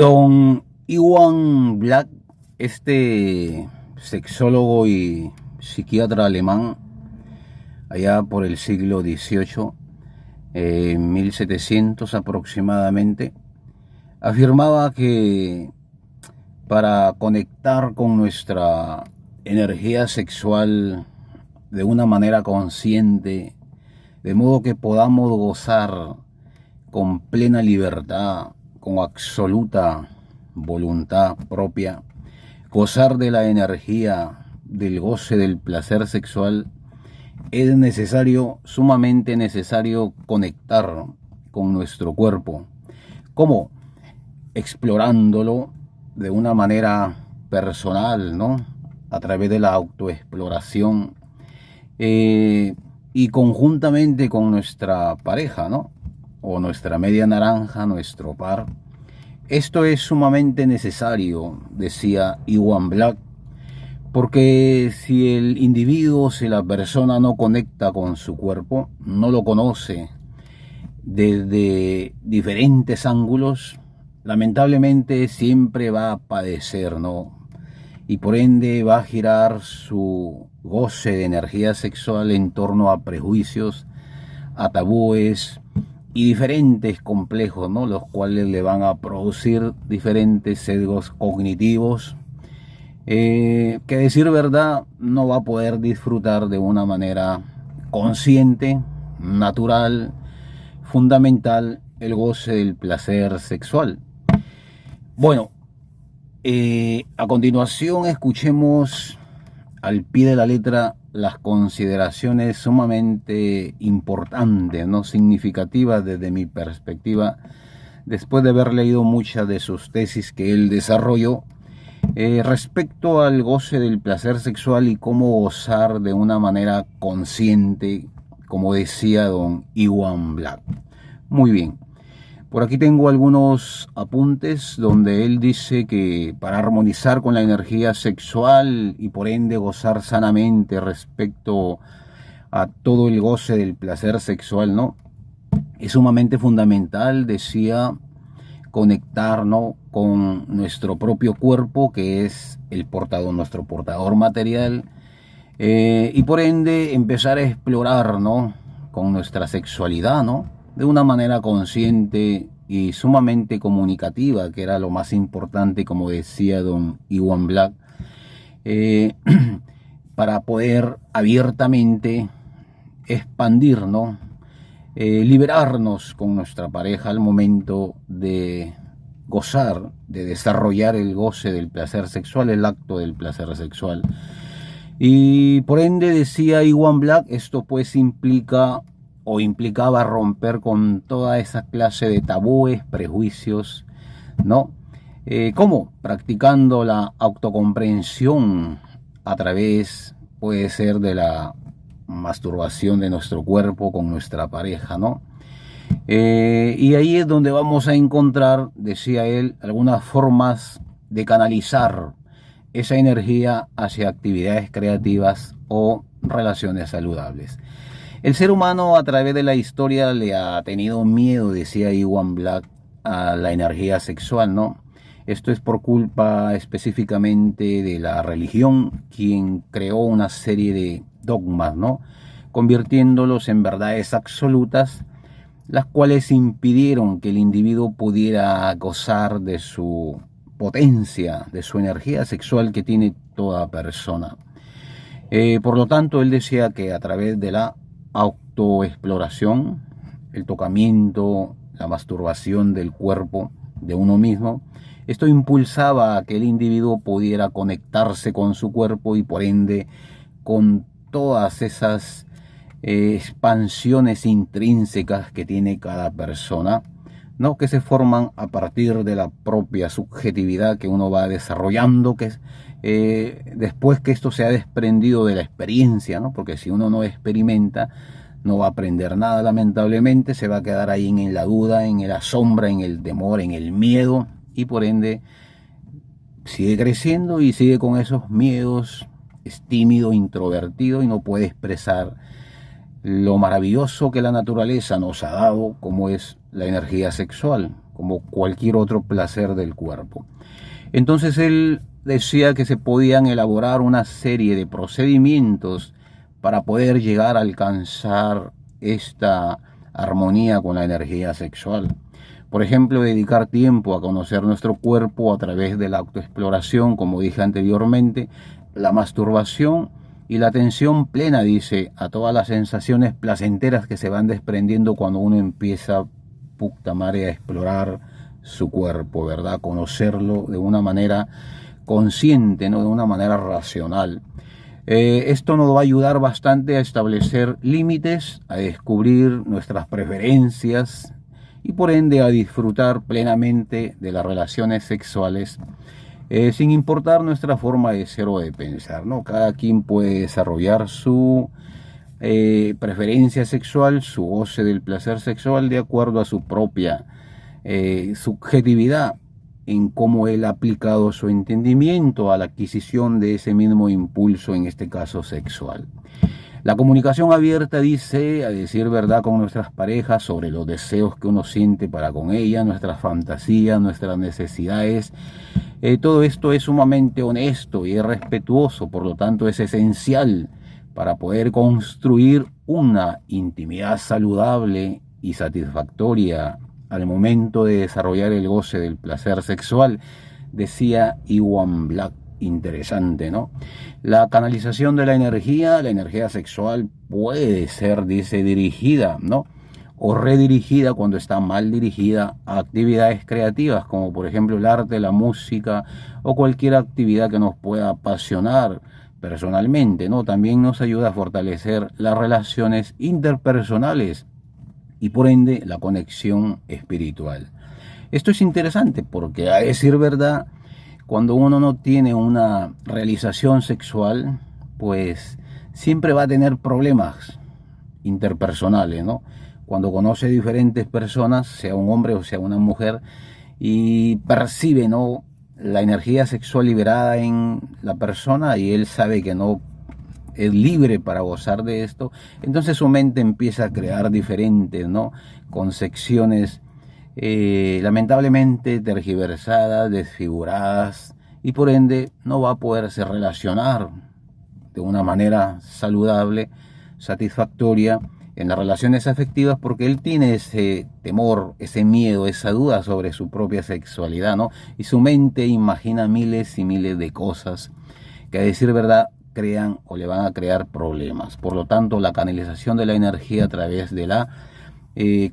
Don Iwan Black, este sexólogo y psiquiatra alemán, allá por el siglo XVIII, 1700 aproximadamente, afirmaba que para conectar con nuestra energía sexual de una manera consciente, de modo que podamos gozar con plena libertad, con absoluta voluntad propia, gozar de la energía, del goce, del placer sexual, es necesario, sumamente necesario, conectar con nuestro cuerpo. ¿Cómo? Explorándolo de una manera personal, ¿no? A través de la autoexploración y conjuntamente con nuestra pareja, ¿no? O nuestra media naranja, nuestro par. Esto es sumamente necesario, decía Iwan Black, porque si el individuo, si la persona no conecta con su cuerpo, no lo conoce desde diferentes ángulos, lamentablemente siempre va a padecer, ¿no? Y por ende va a girar su goce de energía sexual en torno a prejuicios, a tabúes y diferentes complejos, ¿no? Los cuales le van a producir diferentes sesgos cognitivos, que decir verdad no va a poder disfrutar de una manera consciente, natural, fundamental, el goce del placer sexual. Bueno, a continuación escuchemos al pie de la letra las consideraciones sumamente importantes, no significativas desde mi perspectiva, después de haber leído muchas de sus tesis que él desarrolló respecto al goce del placer sexual y cómo gozar de una manera consciente, como decía don Iwan Black. Muy bien. Por aquí tengo algunos apuntes donde él dice que para armonizar con la energía sexual y por ende gozar sanamente respecto a todo el goce del placer sexual, ¿no? Es sumamente fundamental, decía, conectar, ¿no?, con nuestro propio cuerpo, que es el portador, nuestro portador material, y por ende empezar a explorar, ¿no?, con nuestra sexualidad, ¿no?, de una manera consciente y sumamente comunicativa, que era lo más importante, como decía don Iwan Black, para poder abiertamente expandir, ¿no?, liberarnos con nuestra pareja al momento de gozar, de desarrollar el goce del placer sexual, el acto del placer sexual. Y por ende, decía Iwan Black, esto pues implica o implicaba romper con toda esa clase de tabúes, prejuicios, ¿no? ¿Cómo? Practicando la autocomprensión a través, puede ser, de la masturbación de nuestro cuerpo con nuestra pareja, ¿no? Y ahí es donde vamos a encontrar, decía él, algunas formas de canalizar esa energía hacia actividades creativas o relaciones saludables. El ser humano a través de la historia le ha tenido miedo, decía Iwan Black, a la energía sexual, ¿no? Esto es por culpa específicamente de la religión, quien creó una serie de dogmas, ¿no?, convirtiéndolos en verdades absolutas, las cuales impidieron que el individuo pudiera gozar de su potencia, de su energía sexual que tiene toda persona. Por lo tanto, él decía que a través de la autoexploración, el tocamiento, la masturbación del cuerpo de uno mismo, esto impulsaba a que el individuo pudiera conectarse con su cuerpo y por ende con todas esas expansiones intrínsecas que tiene cada persona, ¿no?, que se forman a partir de la propia subjetividad que uno va desarrollando, que es después que esto se ha desprendido de la experiencia, ¿no?, porque si uno no experimenta no va a aprender nada, lamentablemente se va a quedar ahí en la duda, en la sombra, en el temor, en el miedo, y por ende sigue creciendo y sigue con esos miedos, es tímido, introvertido y no puede expresar lo maravilloso que la naturaleza nos ha dado, como es la energía sexual, como cualquier otro placer del cuerpo. Entonces él decía que se podían elaborar una serie de procedimientos para poder llegar a alcanzar esta armonía con la energía sexual. Por ejemplo, dedicar tiempo a conocer nuestro cuerpo a través de la autoexploración, como dije anteriormente, la masturbación y la atención plena, dice, a todas las sensaciones placenteras que se van desprendiendo cuando uno empieza, puta madre, a explorar su cuerpo, ¿verdad? Conocerlo de una manera consciente, ¿no? De una manera racional. Esto nos va a ayudar bastante a establecer límites, a descubrir nuestras preferencias y por ende a disfrutar plenamente de las relaciones sexuales, sin importar nuestra forma de ser o de pensar, ¿no? Cada quien puede desarrollar su preferencia sexual, su goce del placer sexual de acuerdo a su propia subjetividad, en cómo él ha aplicado su entendimiento a la adquisición de ese mismo impulso, en este caso sexual. La comunicación abierta, dice, a decir verdad con nuestras parejas sobre los deseos que uno siente para con ella, nuestras fantasías, nuestras necesidades. Todo esto es sumamente honesto y es respetuoso, por lo tanto es esencial para poder construir una intimidad saludable y satisfactoria al momento de desarrollar el goce del placer sexual, decía Iwan Black. Interesante, ¿no? La canalización de la energía sexual puede ser, dice, dirigida, ¿no? O redirigida cuando está mal dirigida a actividades creativas, como por ejemplo el arte, la música o cualquier actividad que nos pueda apasionar personalmente, ¿no? También nos ayuda a fortalecer las relaciones interpersonales y por ende la conexión espiritual. Esto es interesante porque, a decir verdad, cuando uno no tiene una realización sexual, pues siempre va a tener problemas interpersonales, ¿no? Cuando conoce diferentes personas, sea un hombre o sea una mujer, y percibe, ¿no?, la energía sexual liberada en la persona y él sabe que no es libre para gozar de esto, entonces su mente empieza a crear diferentes, ¿no?, concepciones lamentablemente tergiversadas, desfiguradas, y por ende no va a poderse relacionar de una manera saludable, satisfactoria en las relaciones afectivas, porque él tiene ese temor, ese miedo, esa duda sobre su propia sexualidad, ¿no? Y su mente imagina miles y miles de cosas que, a decir verdad, crean o le van a crear problemas. Por lo tanto, la canalización de la energía a través de la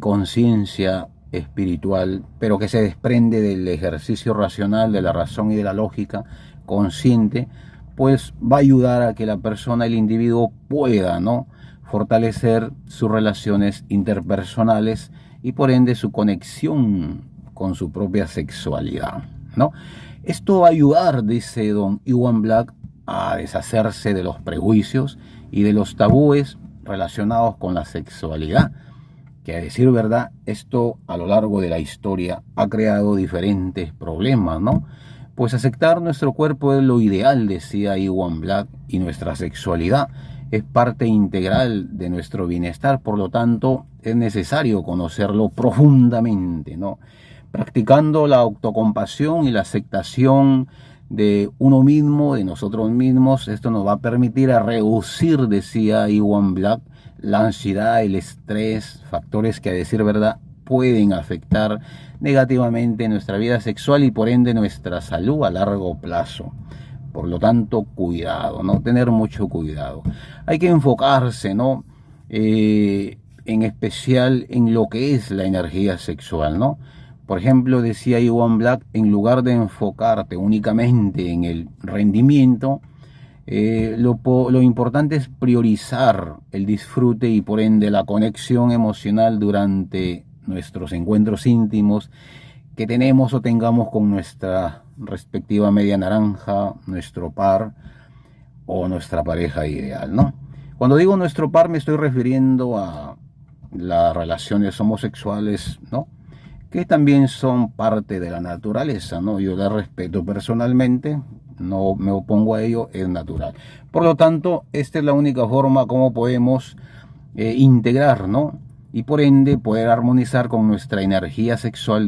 conciencia espiritual, pero que se desprende del ejercicio racional, de la razón y de la lógica consciente, pues va a ayudar a que la persona, el individuo, pueda, ¿no?, fortalecer sus relaciones interpersonales y por ende su conexión con su propia sexualidad, ¿no? Esto va a ayudar, dice don Iwan Black, a deshacerse de los prejuicios y de los tabúes relacionados con la sexualidad, que, a decir verdad, esto a lo largo de la historia ha creado diferentes problemas, ¿no? Pues aceptar nuestro cuerpo es lo ideal, decía Iwan Black, y nuestra sexualidad es parte integral de nuestro bienestar, por lo tanto es necesario conocerlo profundamente, ¿no? Practicando la autocompasión y la aceptación de uno mismo, de nosotros mismos, esto nos va a permitir a reducir, decía Iwan Black, la ansiedad, el estrés, factores que, a decir verdad, pueden afectar negativamente nuestra vida sexual y por ende nuestra salud a largo plazo. Por lo tanto, cuidado, ¿no? Tener mucho cuidado. Hay que enfocarse, ¿no?, en especial en lo que es la energía sexual, ¿no? Por ejemplo, decía Iwan Black, en lugar de enfocarte únicamente en el rendimiento, lo importante es priorizar el disfrute y por ende la conexión emocional durante nuestros encuentros íntimos que tenemos o tengamos con nuestra respectiva media naranja, nuestro par o nuestra pareja ideal, ¿no? Cuando digo nuestro par me estoy refiriendo a las relaciones homosexuales, ¿no?, que también son parte de la naturaleza, ¿no? Yo la respeto personalmente, no me opongo a ello, es natural. Por lo tanto, esta es la única forma como podemos integrar, ¿no?, y por ende poder armonizar con nuestra energía sexual